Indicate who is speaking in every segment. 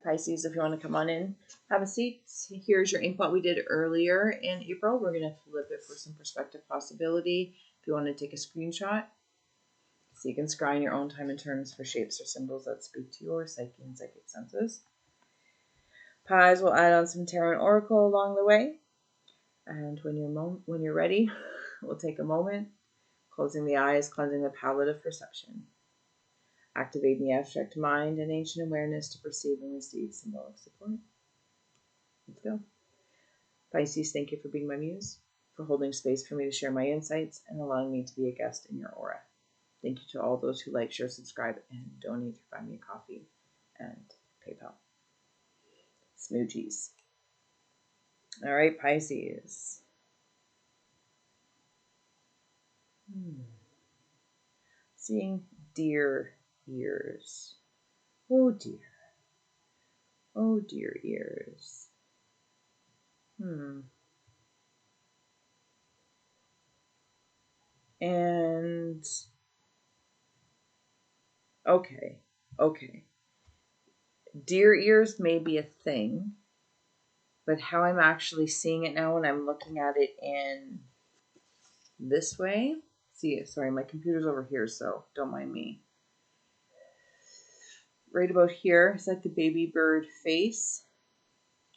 Speaker 1: Pisces, if you want to come on in, have a seat. Here's your ink blot we did earlier in April. We're going to flip it for some perspective possibility. If you want to take a screenshot, so you can scry in your own time and terms for shapes or symbols that speak to your psyche and psychic senses. Pies will add on some tarot and oracle along the way. And when you're ready, we'll take a moment, closing the eyes, cleansing the palette of perception, activating the abstract mind and ancient awareness to perceive and receive symbolic support. Let's go. Pisces, thank you for being my muse, for holding space for me to share my insights and allowing me to be a guest in your aura. Thank you to all those who like, share, subscribe, and donate through Buy Me a Coffee and PayPal. Smoochies. All right, Pisces. Seeing deer ears. Oh dear. Oh dear ears. And okay. Deer ears may be a thing, but how I'm actually seeing it now when I'm looking at it in this way. See, sorry, my computer's over here, so don't mind me. Right about here is like the baby bird face.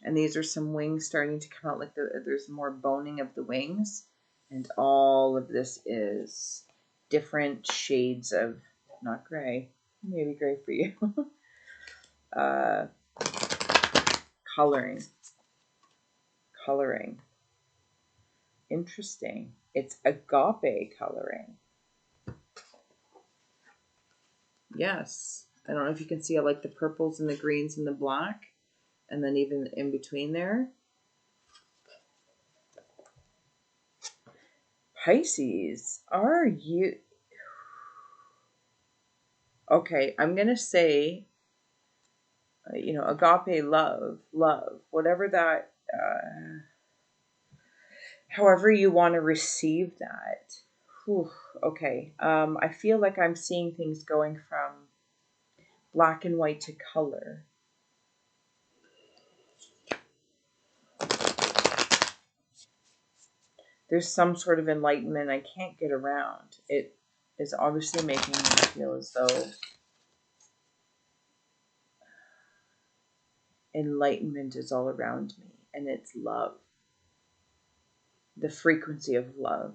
Speaker 1: And these are some wings starting to come out, like there's more boning of the wings. And all of this is different shades of, not gray, maybe gray for you, coloring. Interesting. It's agape coloring. Yes. I don't know if you can see, I like the purples and the greens and the black. And then even in between there. Pisces, are you... Okay, I'm going to say, agape love, whatever that, however you want to receive that. Whew, okay, I feel like I'm seeing things going from black and white to color. There's some sort of enlightenment I can't get around. It is obviously making me feel as though enlightenment is all around me, and it's love. The frequency of love.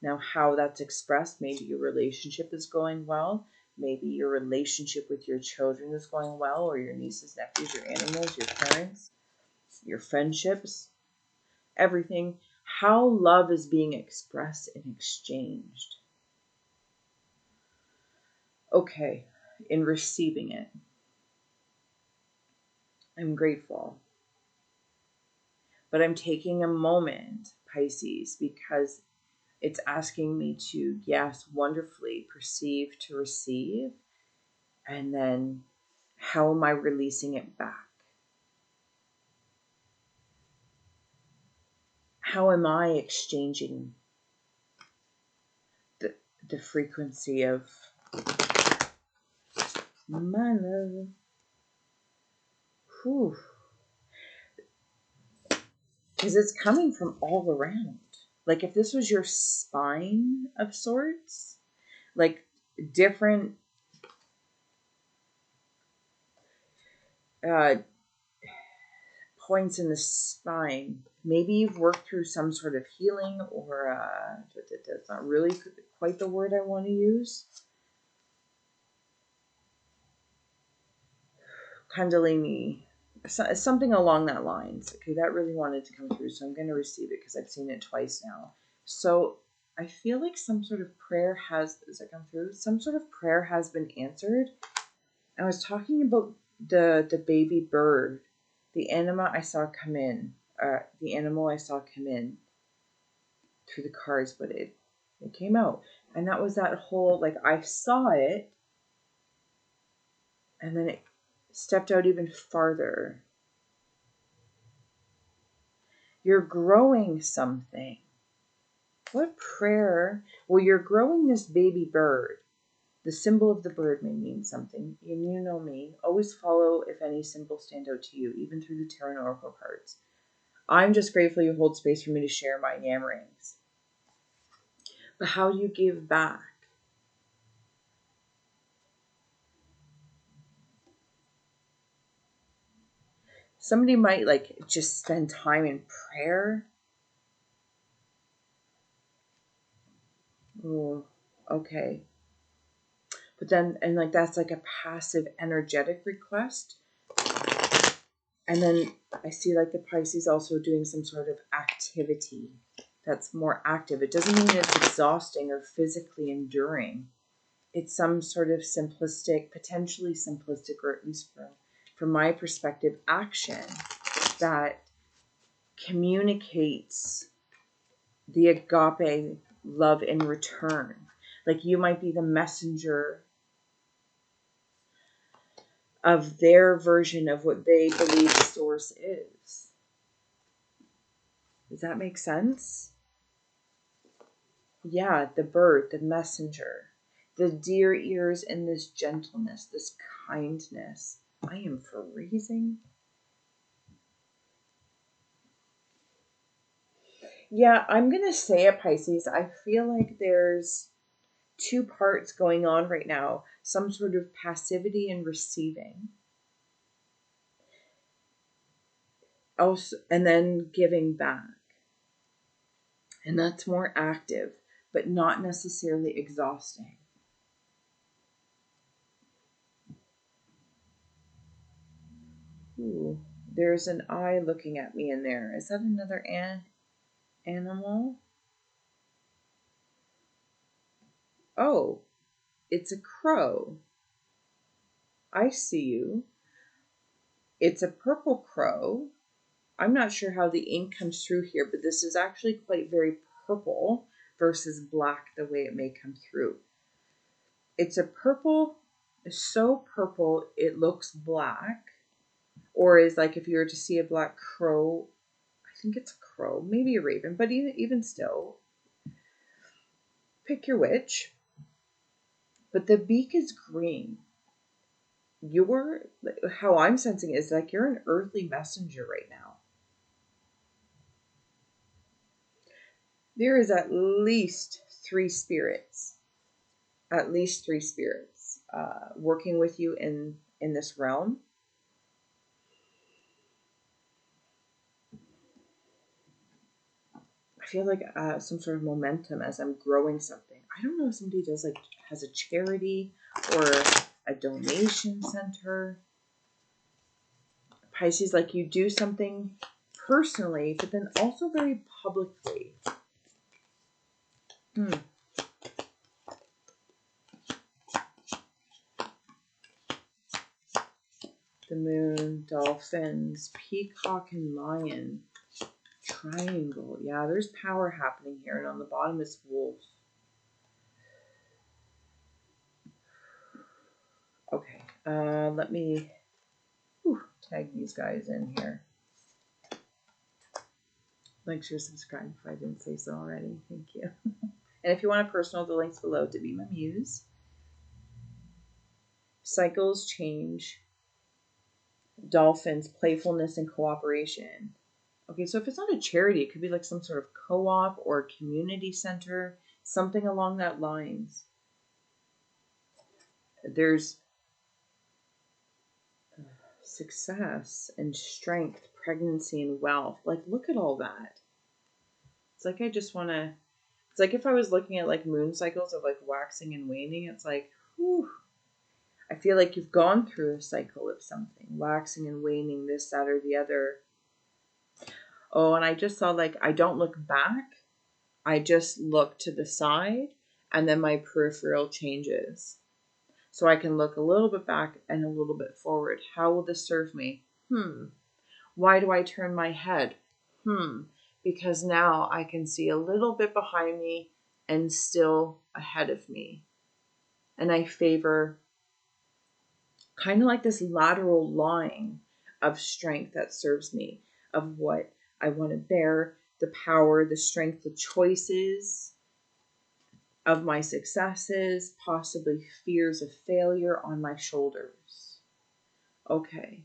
Speaker 1: Now, how that's expressed, maybe your relationship is going well, maybe your relationship with your children is going well, or your nieces, nephews, your animals, your parents, your friendships, everything. How love is being expressed and exchanged. Okay, in receiving it, I'm grateful. But I'm taking a moment, Pisces, because it's asking me to, yes, wonderfully perceive to receive. And then how am I releasing it back? How am I exchanging the frequency of my love? Whew. Because it's coming from all around. Like if this was your spine of sorts, like different points in the spine. Maybe you've worked through some sort of healing, or that's not really quite the word I want to use. Kundalini, something along that lines. Okay, that really wanted to come through, so I'm going to receive it because I've seen it twice now. So I feel like some sort of prayer has come through. Some sort of prayer has been answered. I was talking about the baby bird, the animal I saw come in through the cards, but it came out, and that was that whole, like, I saw it, and then it stepped out even farther. You're growing something. What prayer? Well, you're growing this baby bird, The symbol of the bird may mean something. And you know me. Always follow if any symbols stand out to you, even through the tarot and oracle cards. I'm just grateful you hold space for me to share my yammerings. But how do you give back? Somebody might like just spend time in prayer. Oh, okay. But then, and like that's like a passive energetic request. And then I see like the Pisces also doing some sort of activity that's more active. It doesn't mean it's exhausting or physically enduring. It's some sort of simplistic, potentially simplistic, or at least from my perspective, action that communicates the agape love in return. Like you might be the messenger of their version of what they believe the source is. Does that make sense? Yeah, the bird, the messenger, the deer ears, and this gentleness, this kindness. I am freezing. Yeah, I'm going to say it, Pisces. I feel like there's two parts going on right now. Some sort of passivity and receiving. Also, and then giving back. And that's more active, but not necessarily exhausting. Ooh, there's an eye looking at me in there. Is that another animal? Oh, it's a crow. I see you. It's a purple crow. I'm not sure how the ink comes through here, but this is actually quite very purple versus black the way it may come through. It's a purple, so purple it looks black, or is like if you were to see a black crow, I think it's a crow, maybe a raven, but even still, pick your which. But the beak is green. How I'm sensing it is like you're an earthly messenger right now. There is at least three spirits working with you in this realm. I feel like some sort of momentum as I'm growing something. I don't know if somebody has a charity or a donation center. Pisces, like you do something personally, but then also very publicly. The moon, dolphins, peacock, and lion. Triangle. Yeah, there's power happening here. And on the bottom is wolf. Okay. Let me tag these guys in here. Like, share, subscribe if I didn't say so already. Thank you. And if you want a personal, the link's below to be my muse. Cycles change. Dolphins, playfulness and cooperation. Okay, so if it's not a charity, it could be like some sort of co-op or community center, something along that lines. There's success and strength, pregnancy and wealth. Like, look at all that. It's like I just want to, it's like if I was looking at like moon cycles of like waxing and waning, it's like, whew. I feel like you've gone through a cycle of something, waxing and waning, this, that, or the other. Oh, and I just saw like, I don't look back. I just look to the side and then my peripheral changes. So I can look a little bit back and a little bit forward. How will this serve me? Why do I turn my head? Because now I can see a little bit behind me and still ahead of me. And I favor kind of like this lateral line of strength that serves me, of what I want to bear, the power, the strength, the choices, of my successes, possibly fears of failure on my shoulders. Okay.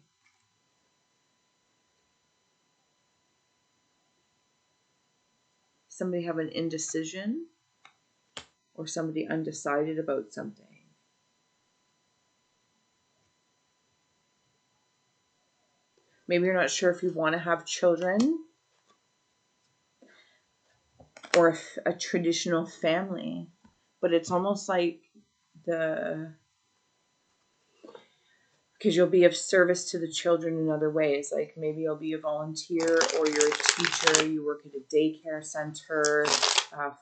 Speaker 1: Somebody have an indecision or somebody undecided about something. Maybe you're not sure if you want to have children or a traditional family, but it's almost like because you'll be of service to the children in other ways. Like maybe you'll be a volunteer or you're a teacher, you work at a daycare center,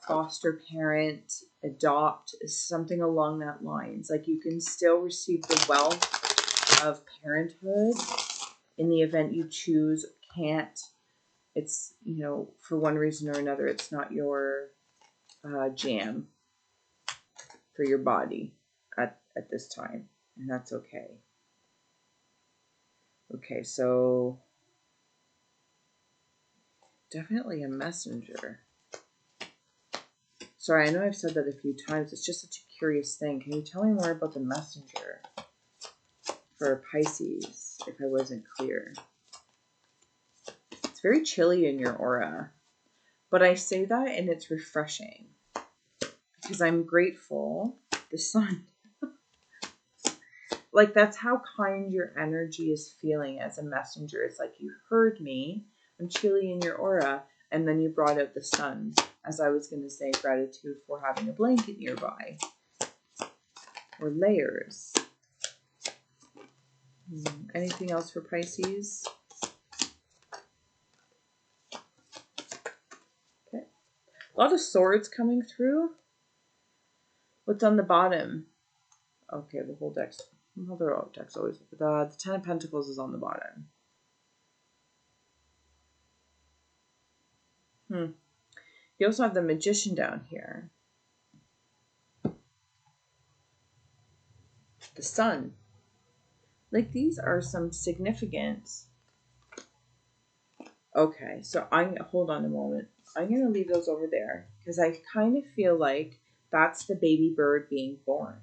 Speaker 1: foster parent, adopt, something along that lines. Like you can still receive the wealth of parenthood in the event you choose, can't. It's, for one reason or another, it's not your jam for your body at this time. And that's okay. Okay, so definitely a messenger. Sorry, I know I've said that a few times. It's just such a curious thing. Can you tell me more about the messenger for Pisces, if I wasn't clear? It's very chilly in your aura. But I say that and it's refreshing. Because I'm grateful. The sun. Like, that's how kind your energy is feeling as a messenger. It's like, you heard me. I'm chilly in your aura. And then you brought out the sun. As I was going to say, gratitude for having a blanket nearby. Or layers. Anything else for Pisces? Okay. A lot of swords coming through. What's on the bottom? Okay, the whole deck's... Well, they're all decks always. The Ten of Pentacles is on the bottom. You also have the Magician down here. The Sun. Like, these are some significance. Okay, so hold on a moment. I'm going to leave those over there because I kind of feel like that's the baby bird being born.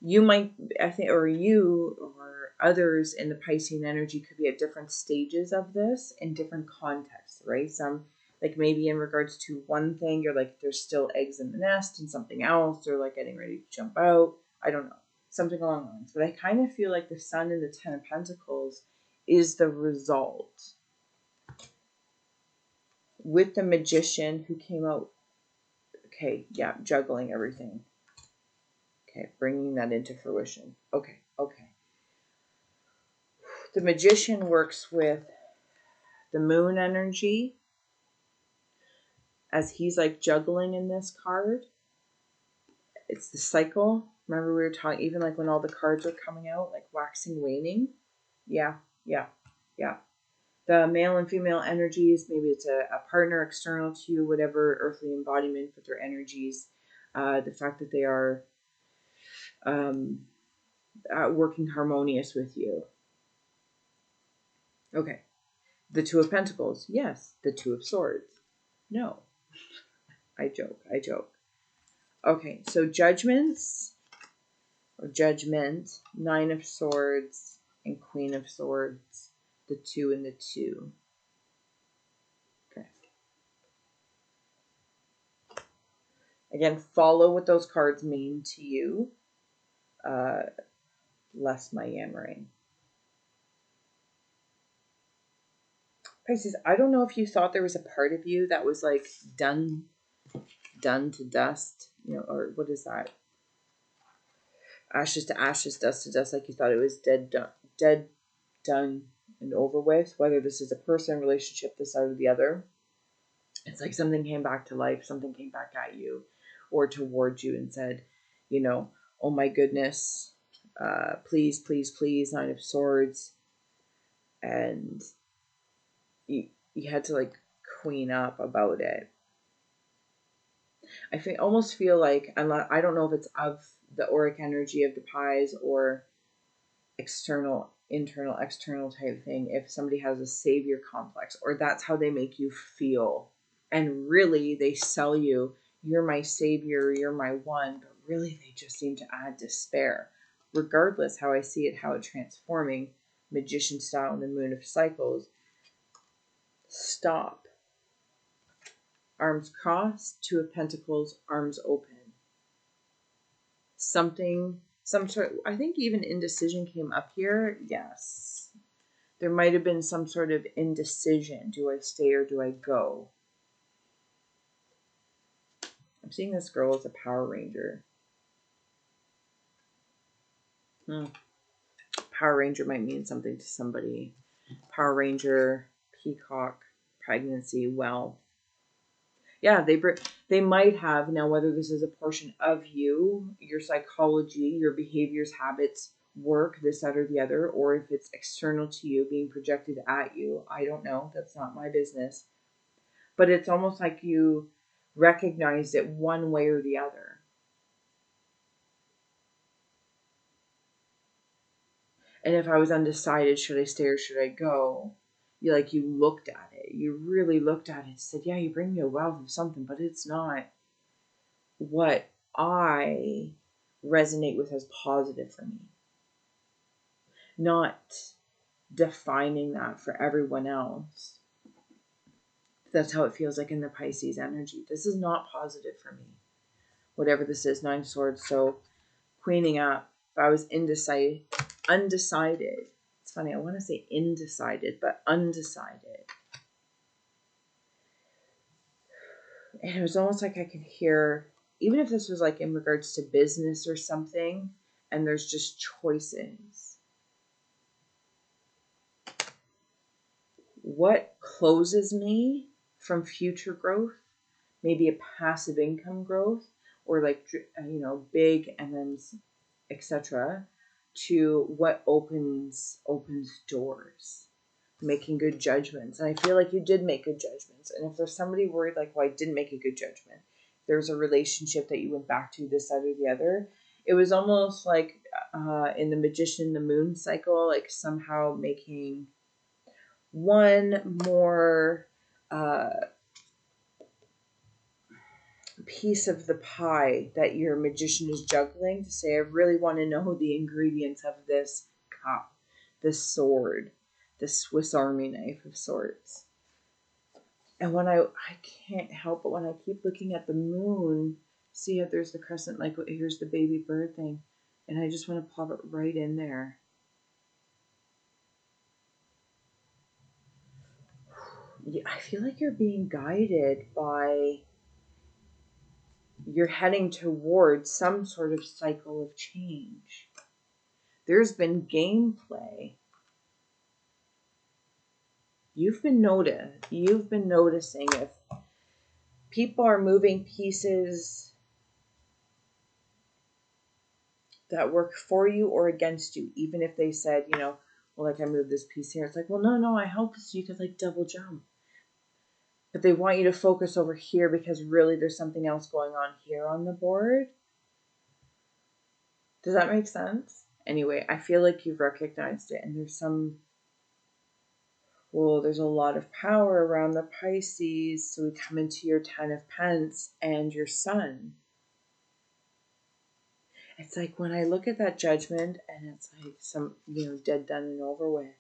Speaker 1: You might, I think, or you or others in the Piscean energy could be at different stages of this in different contexts, right? Some, like maybe in regards to one thing, you're like, there's still eggs in the nest, and something else, or like getting ready to jump out. I don't know. Something along those lines. But I kind of feel like the Sun and the Ten of Pentacles is the result. With the Magician who came out, okay, yeah, juggling everything. Okay, bringing that into fruition. Okay. The Magician works with the moon energy as he's like juggling in this card. It's the cycle. Remember we were talking, even like when all the cards are coming out, like waxing, waning. Yeah. The male and female energies, maybe it's a partner external to you, whatever earthly embodiment with their energies. The fact that they are working harmonious with you. Okay. The Two of Pentacles. Yes. The Two of Swords. No. I joke. Okay. So judgments or judgment, Nine of Swords and Queen of Swords. The 2 and the 2. Okay. Again, follow what those cards mean to you. Less my yammering. Pisces, I don't know if you thought there was a part of you that was like done to dust, or what is that? Ashes to ashes, dust to dust, like you thought it was dead, done, and over with. Whether this is a person, relationship, this side or the other. It's like something came back to life, something came back at you or towards you and said, oh my goodness, please, Nine of Swords. And you had to like clean up about it. I almost feel like, I don't know if it's of the auric energy of the pies or external, internal, external type thing, if somebody has a savior complex or that's how they make you feel. And really, they sell you, you're my savior, you're my one, but really they just seem to add despair. Regardless how I see it, how it's transforming, magician style in the moon of cycles. Stop. Arms crossed, two of pentacles, arms open. Something, some sort, I think even indecision came up here. Yes. There might have been some sort of indecision. Do I stay or do I go? I'm seeing this girl as a Power Ranger. Power Ranger might mean something to somebody. Power Ranger, peacock, pregnancy, wealth. Yeah, they might have. Now, whether this is a portion of you, your psychology, your behaviors, habits, work, this, that, or the other, or if it's external to you, being projected at you, I don't know. That's not my business. But it's almost like you recognized it one way or the other. And if I was undecided, should I stay or should I go? You looked at it. You really looked at it and said, yeah, you bring me a wealth of something, but it's not what I resonate with as positive for me. Not defining that for everyone else. That's how it feels like in the Pisces energy. This is not positive for me. Whatever this is, 9 of Swords. So queening up, if I was undecided. It's funny, I want to say indecided, but undecided. And it was almost like I could hear, even if this was like in regards to business or something, and there's just choices. What closes me from future growth? Maybe a passive income growth, or big and then etc. to what opens doors. Making good judgments. And I feel like you did make good judgments. And if there's somebody worried like, well, I didn't make a good judgment, there's a relationship that you went back to this side or the other, it was almost like in the magician, the moon cycle, like somehow making one more piece of the pie that your magician is juggling to say, I really want to know the ingredients of this cup, this sword, this Swiss Army knife of sorts. And when I can't help but when I keep looking at the moon, see how there's the crescent, like here's the baby bird thing, and I just want to pop it right in there. Yeah, I feel like you're being guided by, you're heading towards some sort of cycle of change. There's been gameplay. You've been noticing if people are moving pieces that work for you or against you, even if they said, well, like I moved this piece here. It's like, well, no, I helped so you could like double jump. But they want you to focus over here because really there's something else going on here on the board. Does that make sense? Anyway, I feel like you've recognized it, and there's a lot of power around the Pisces. So we come into your 10 of Pence and your Sun. It's like when I look at that judgment and it's like some, dead, done, and over with.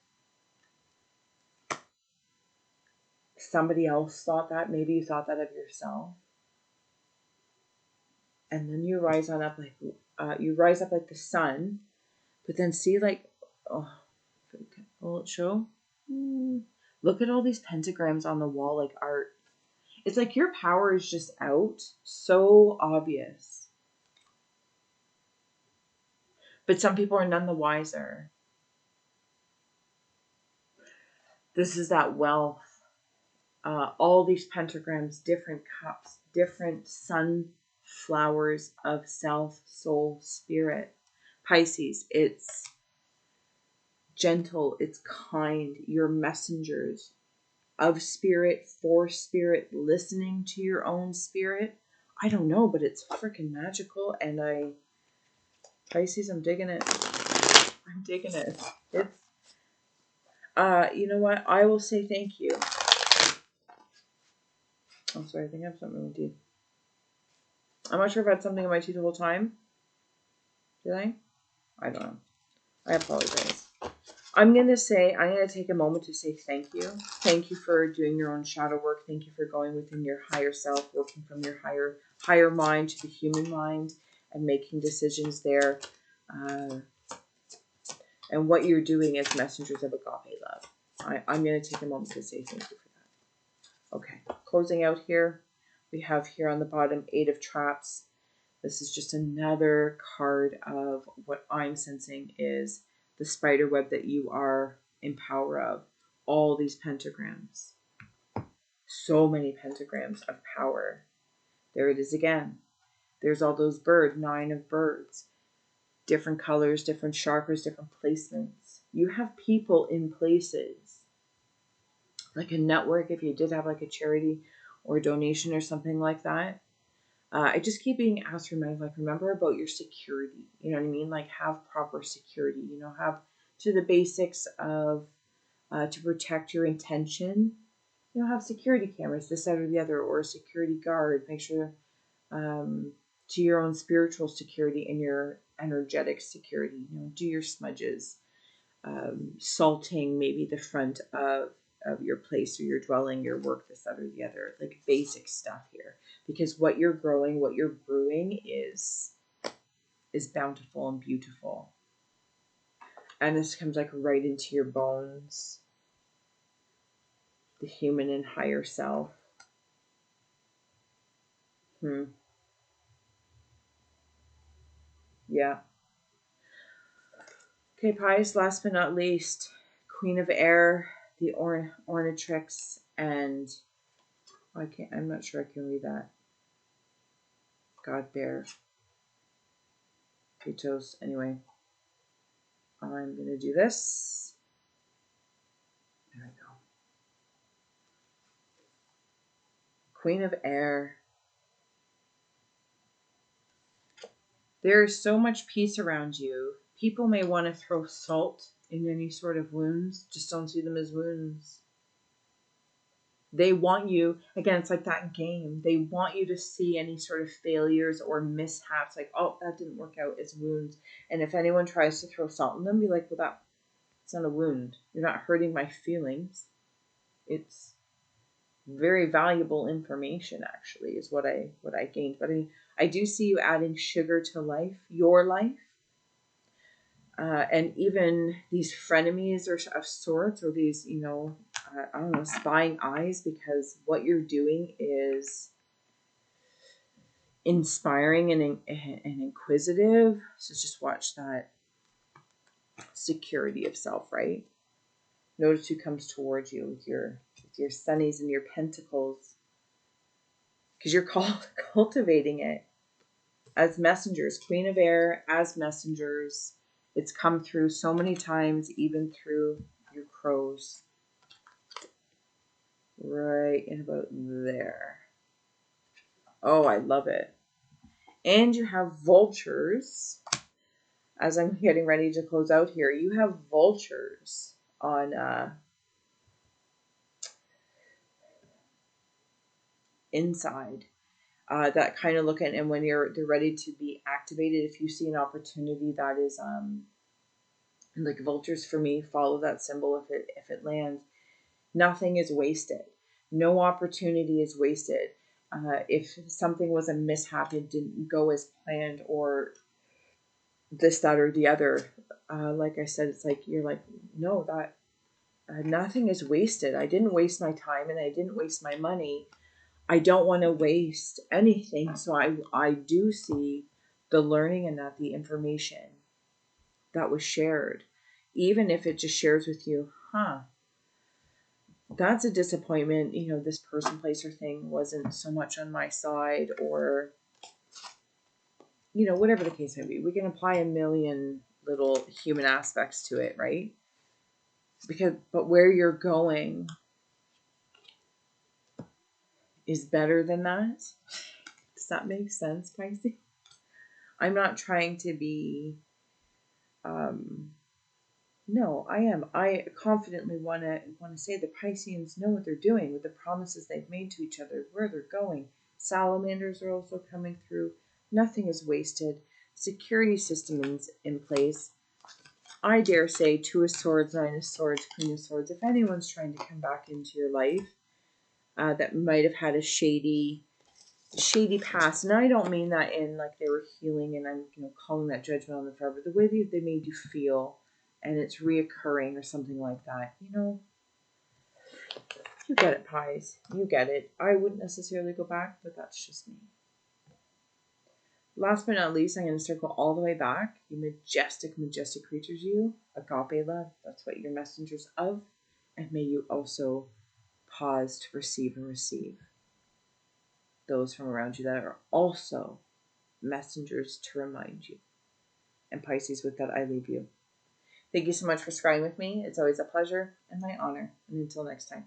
Speaker 1: Somebody else thought that. Maybe you thought that of yourself. And then you rise up like the sun. But then see will it show? Look at all these pentagrams on the wall like art. It's like your power is just out. So obvious. But some people are none the wiser. This is that wealth. All these pentagrams, different cups, different sunflowers of self, soul, spirit. Pisces, it's gentle, it's kind. You're messengers of spirit, for spirit, listening to your own spirit. I don't know, but it's freaking magical. And Pisces, I'm digging it. It's, you know what? I will say thank you. Oh, sorry, I think I have something with you. I'm not sure if I had something in my teeth the whole time. Did I? I don't know. I apologize. I'm going to take a moment to say thank you. Thank you for doing your own shadow work. Thank you for going within your higher self, working from your higher mind to the human mind and making decisions there. And what you're doing as messengers of agape love. I'm going to take a moment to say thank you for that. Okay, closing out here. We have here on the bottom 8 of Traps. This is just another card of what I'm sensing is the spider web that you are in power of. All these pentagrams. So many pentagrams of power. There it is again. There's all those birds, 9 of birds. Different colors, different chakras, different placements. You have people in places. Like a network, if you did have like a charity or a donation or something like that. I just keep being asked, remember about your security. You know what I mean? Like have proper security. You know, have to the basics of to protect your intention. You know, have security cameras, this, that, or the other, or a security guard. Make sure to your own spiritual security and your energetic security. You know, do your smudges, salting maybe the front of your place or your dwelling, your work, this, that, or the other, like basic stuff here. Because what you're growing, what you're brewing is bountiful and beautiful. And this comes like right into your bones. The human and higher self. Yeah. Okay, Pisces, last but not least, Queen of Air, the Ornatrix, and I'm not sure I can read that. God Bear. Pitos. Anyway, I'm going to do this. There we go. Queen of Air. There is so much peace around you. People may want to throw salt in any sort of wounds. Just don't see them as wounds. They want you, again, it's like that game. They want you to see any sort of failures or mishaps. Like, oh, that didn't work out as wounds. And if anyone tries to throw salt in them, be like, well, it's not a wound. You're not hurting my feelings. It's very valuable information, actually, is what I gained. But I do see you adding sugar to life, your life. And even these frenemies or of sorts, or these, I don't know, spying eyes, because what you're doing is inspiring and inquisitive. So just watch that security of self, right? Notice who comes towards you with your sunnies and your pentacles, because you're cultivating it as messengers. Queen of Air as messengers. It's come through so many times, even through your crows. Right in about there. Oh, I love it. And you have vultures. As I'm getting ready to close out here, you have vultures on inside that kind of look at, and when they're ready to be activated, if you see an opportunity that is like vultures, for me, follow that symbol if it lands. Nothing is wasted. No opportunity is wasted. If something was a mishap, it didn't go as planned, or this, that, or the other, like I said, it's like you're like, no, that nothing is wasted. I didn't waste my time, and I didn't waste my money. I don't want to waste anything. So I do see the learning and that the information that was shared, even if it just shares with you, that's a disappointment. This person, place, or thing wasn't so much on my side, or, whatever the case may be. We can apply a million little human aspects to it, right? But where you're going is better than that. Does that make sense, Pisces? I'm not trying to be, no, I am. I confidently want to say the Pisceans know what they're doing with the promises they've made to each other, where they're going. Salamanders are also coming through. Nothing is wasted. Security systems in place. I dare say 2 of Swords, 9 of Swords, Queen of Swords. If anyone's trying to come back into your life that might have had a shady past, and I don't mean that in like they were healing and I'm calling that judgment on the forever, the way they made you feel and it's reoccurring or something like that, you get it, Pies, you get it. I wouldn't necessarily go back, but that's just me. Last but not least, I'm going to circle all the way back. You majestic creatures, you agape love, that's what you're messengers of, and may you also pause to receive and receive those from around you that are also messengers to remind you. And Pisces, with that, I leave you. Thank you so much for scrying with me. It's always a pleasure and my honor. And until next time.